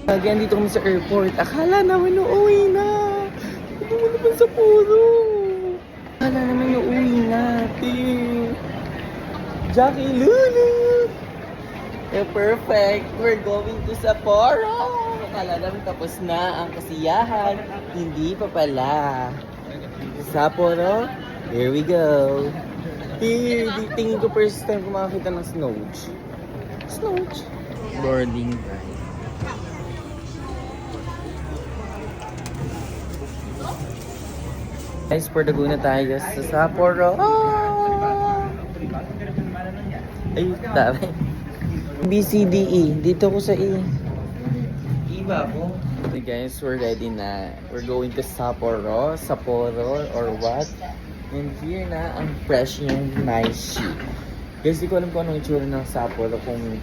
Lagi andito kami sa airport. Akala naman uuwi na. Ito mo naman sa puro. Akala naman uuwi natin. Jackie Lulu. Perfect. We're going to Sapporo. Akala namin tapos na ang kasiyahan. Hindi pa pala. Sapporo. Here we go. Tingin ko first time ko makakita ng Snowch. Snowch. Boarding ride. Guys, for Laguna tayo sa Sapporo. Ay, taray. BCDE. Dito ko sa E. E ba ako? Okay guys, we're ready na. We're going to Sapporo. Sapporo or what? And here na ang fresh yung nice sheet. Guys, di ko alam kung anong itsura ng Sapporo. Kung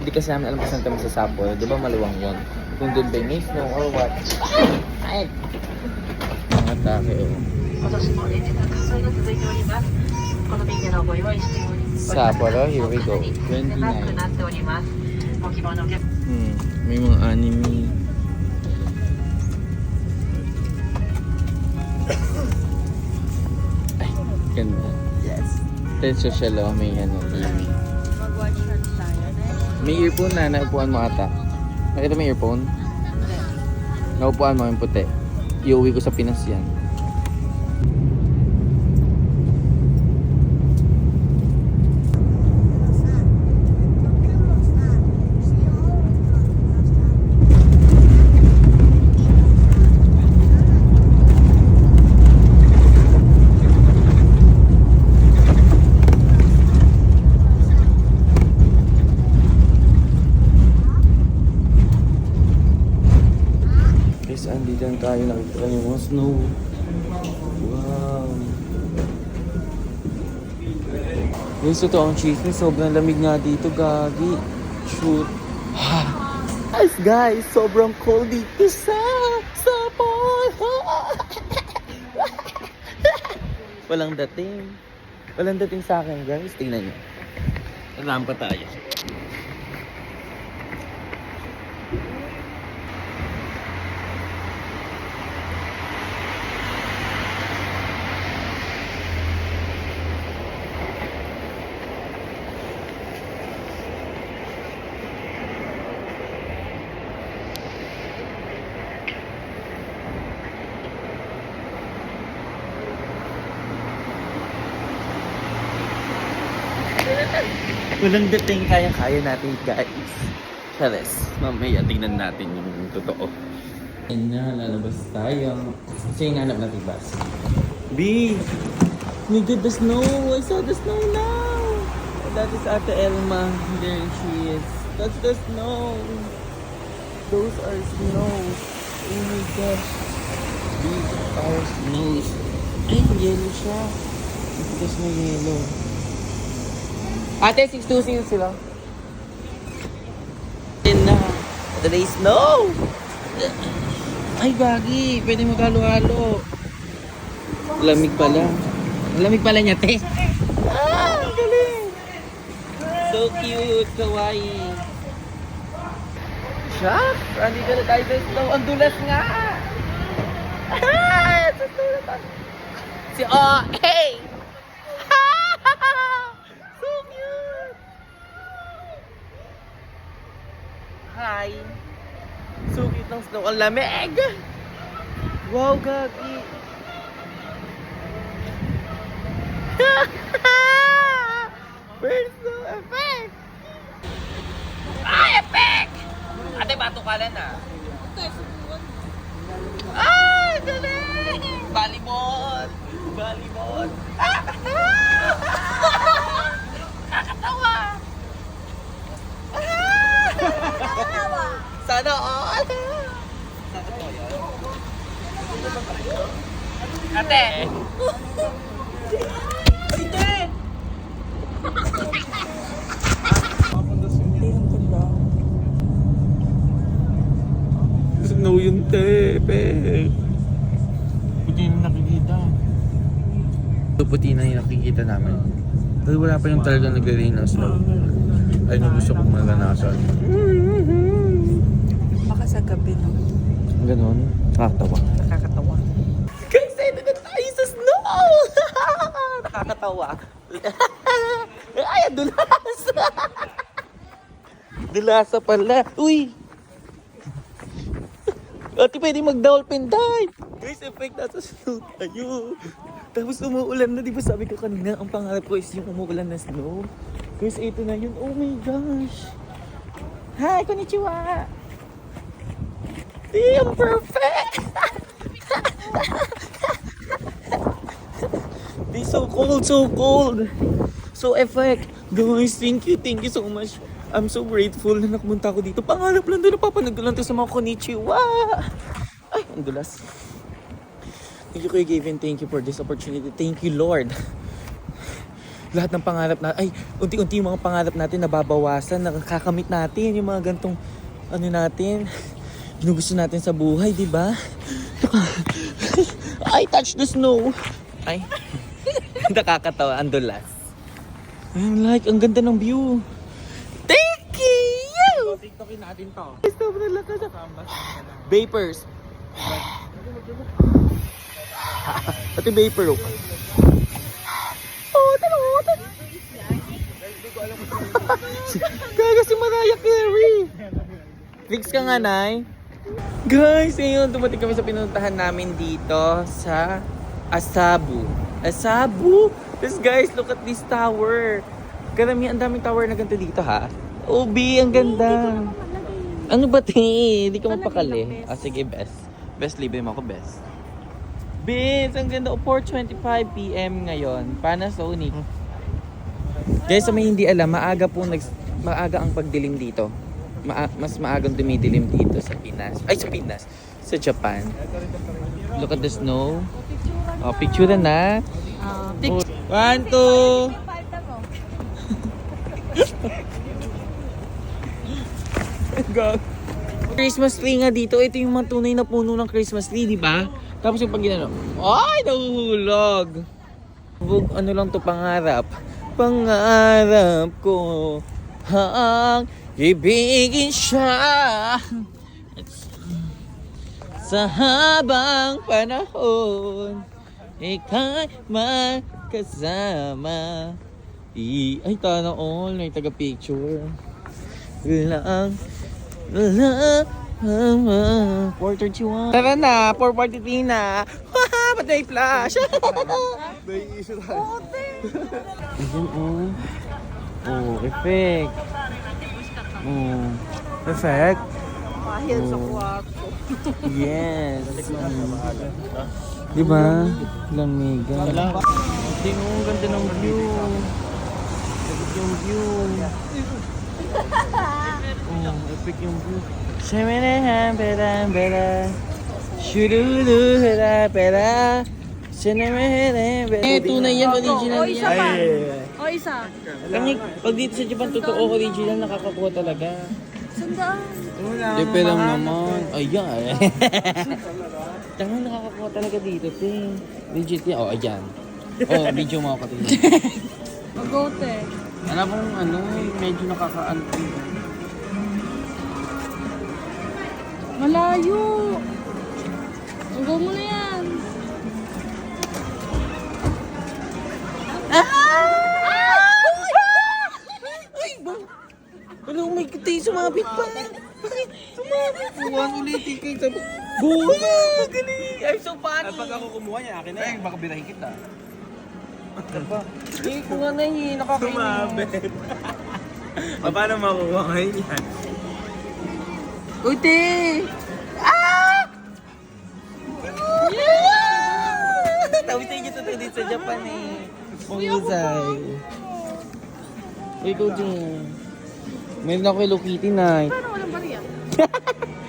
di kasi namin alam kung saan kami sa Sapporo. Di ba maluwang yun? Kung doon ba may snow or what? Ay! Mga take oh. Sapporo, here we go. 29. May mga anime. Ay, ganda. Yes. Tenso siya lo, may ano, TV. Mag-watch tayo. May earphone na, naupuan mo ata. Nakita mo yung earphone? Naupuan mo yung puti. Iuwi ko sa Pinas yan. Andito tayo, nakikita niyo mga snow. Wow. Guys, ito ang chismis. Sobrang lamig nga dito, gagi. Shoot. Guys, sobrang cold dito sa Sapporo. Walang dating. Walang dating sa akin, guys. Tingnan niyo. Rampa tayo. Walang dating, kaya natin guys. Chares, mamaya tingnan natin yung totoo. Ayun na, lalabas tayo. Kasi yung hanap natin bus. B! Look at the snow! I saw the snow now! That is Ate Elma. There she is. That's the snow! Those are snows. Oh my gosh. These are snows. Ay, yellow siya. Matigas na yellow. Ate, 626 sila. Yan na. Today's snow! Ay, gagi. Pwede maghalo-halo. Lamig pala. Lamig pala niya, te. Ah, galing. So cute. Kawaii. Shock! Andito na tayo sa snow. Ang dulas nga. Ah! Sa snow na tayo. Si Oh! Hey! Hi! So cute ng snow. Ang lamig! Wow, gagi! First snow effect! Ah, effect! Ate, batukalan na. Ah, galing! Volleyball! Volleyball! Ah! Nakakatawa! Sana all! Ate! Ate! Snow yung tepe. Puti na nakikita. Puti na yung nakikita namin. Pero wala pa yung talaga nag-rain ng snow. Ay, gusto kong maganasan. Baka sa gabi, no? Ganon. Nakakatawa. Nakakatawa. Guys, tayo na tayo sa snow! Nakakatawa. Ay, ang dulas! Dulasa pala. Uy! Ate, pwede mag-dolphin dive! Guys, effect nasa snow tayo. Tapos umuulan na, di ba sabi ko kanina, ang pangarap ko is yung umuulan na snow. Guys, ito na yun. Oh my gosh! Hi, konnichiwa! Damn, perfect! This so cold, so cold. So effect. Guys, thank you so much. I'm so grateful na nakapunta ako dito. Pangarap lang doon, napapanood ko lang to sa mga konnichiwa. Ay, ang dulas. Thank you, Kuya Gavin. Thank you for this opportunity. Thank you, Lord. Lahat ng pangarap natin, ay, unti-unti yung mga pangarap natin nababawasan, nakakamit natin yung mga gantong, ano natin, ginugusto natin sa buhay, di ba? I touch the snow. Ay, nakakatawa, ang dulas. Like, ang ganda ng view. Thank you! TikTokin natin to. Sobrang lakas. Vapors. Pati vapor. Oh, tara. Gaga si Mariah Carey. Fix ka nga, Nay. Guys, ayun, dumating kami sa pinuntahan namin dito sa Asabu. Asabu? Tapos guys, look at this tower. Karamihan, ang daming tower na ganito dito, ha? Obi, ang ganda. Ano ba, te? Hindi ka mapakali. Ah, sige, best. Best, libre mo ako, best. Best, ang ganda. 4:25 PM ngayon. Panasonic. Guys, sa may hindi alam, maaga ang pagdilim dito. Mas maagang dumidilim dito sa Pinas. Ay, sa Pinas. Sa Japan. Look at the snow. Oh, picture na. Oh. 1, 2. Christmas tree nga dito. Ito yung mga tunay na puno ng Christmas tree, di ba? Tapos yung pag ginano, ay, nahuhulog. Ano lang to, pangarap. Pangarap ko ang ibigin siya sa habang panahon. Ika'y magkasama. Ay, tana all. May taga-picture. Lang. 4:31. Tara na, 4:43 na. Haha, ba't may flash? May issue tayo. Ayan, oh. Oh, effect. Oh, effect. Kahil sa kwarto. Yes. Diba? Lamiga. Tingnan mo, ganda ng view. Epic yung view. Oh, epic yung view. Shemene pera pera. Shururu pera pera. Shemene pera. Eh, tunay yan, original O, isa yan. pa. O, isa. Kami, pag dito sa Japan, totoo original, nakakakuha talaga. Sandaan. Depe lang naman. Ayan. Tangan, nakakakuha talaga dito, te. Legit yan. Oh, ayan. Oh, video mo ako tingnan. Magote. Alam mo, ano, medyo nakaka-anti. Malayo. Hanggang mo na yan. Ay, ba? Wala, may kitay, sumabit pa. Sumabit. Buwan ulit, ikay. Buwan! Galing! I'm so funny. Pag ako kumuha niya, akin na yan. Baka birahin kita. Eh, kung nga na yun, nakakainin. Sumabit. Paano makuha ngayon yan? Uti! Ah! Yeah! Tawid tayo dito dito sa Japan eh. Pangusay. Uy, ikaw din. Meron ako kay Hello Kitty na. Paano walang bariya?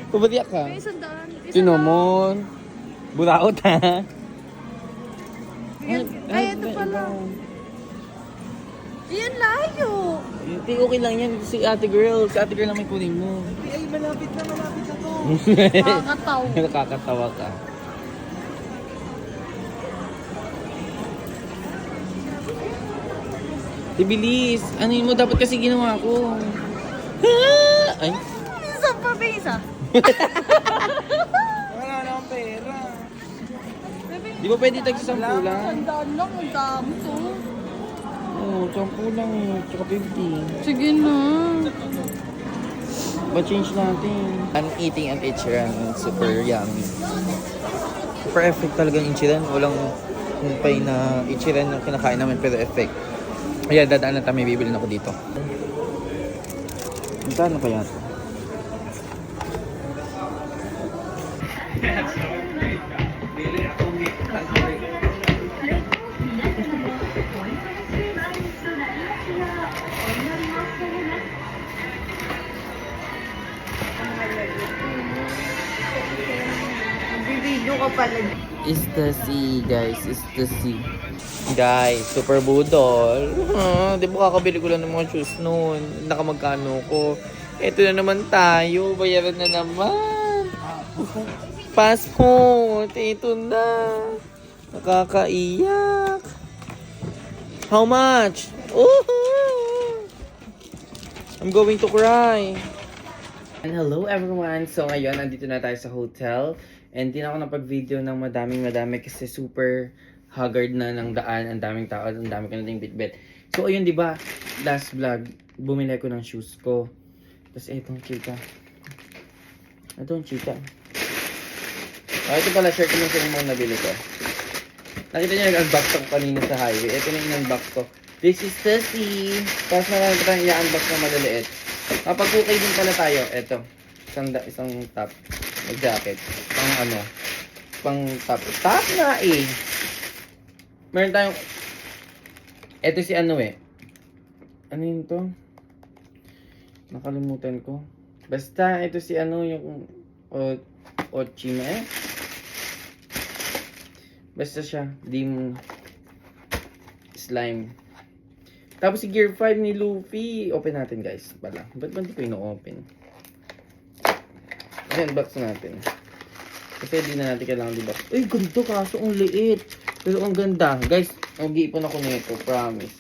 Pabadiyak ka. May sandaan. Isa Sino lang. mo? Buraot ha? Ay, ito pala. Yan, layo. Hindi, okay lang yan. Si ate girl. Si ate girl lang may kunin mo. Ay, malapit na to. Nakakataw. Nakakatawa ka. Bilis. Ano yun mo? Dapat kasi ginawa ko. Ay. Isa pa, isa. Wala na akong pera. Di ba pwede tag-10 lang? Sandaan lang, ang dami to. Oo, 10 lang. Tsaka 50. Sige na. Ba-change natin. I'm eating an Ichiran. Super yummy. Super effect talaga yung Ichiran. Walang humpay na Ichiran yung kinakain namin pero effect. Ayan, dadaan na tayo. May bibili na ako dito. Magkano kaya ito? Video ka pala. Is the sea, guys. Is the sea. Guys, super budol. Di ba kakabili ko lang ng mga shoes noon? Nakamagkano ko. Ito na naman tayo. Bayaran na naman. Passport. Ito na. Nakakaiyak. How much? I'm going to cry. And hello everyone. So ngayon, nandito na tayo sa hotel. And di na ako napag-video ng madami kasi super haggard na ng daan. Ang daming tao, ang dami ko nating bitbit. So ayun, di ba? Last vlog, bumili ko ng shoes ko. Tapos etong chika. Etong chika. Ito pala, share ko yung sa mga nabili ko. Nakita niyo nag-unbox ako kanina sa highway. Ito na yung unbox ko. This is Tessie. Tapos marami pa tayong i-unbox na maliliit. Kapag-ukay din pala tayo. Ito. Isang top. Mag-jacket. Pang top. Top na eh. Meron tayong... Ito si ano eh. Ano yun to? Nakalimutan ko. Basta ito si ano yung... Ochima eh. Basta siya. Dim... Slime. Tapos si Gear 5 ni Luffy. Open natin guys. Ba't hindi ko ino-open? Ayan, box natin. Kasi di na natin kailangan di-box. Ay, ganda kaso ang liit. Pero ang ganda. Guys, mag-iipon ako nito. Promise.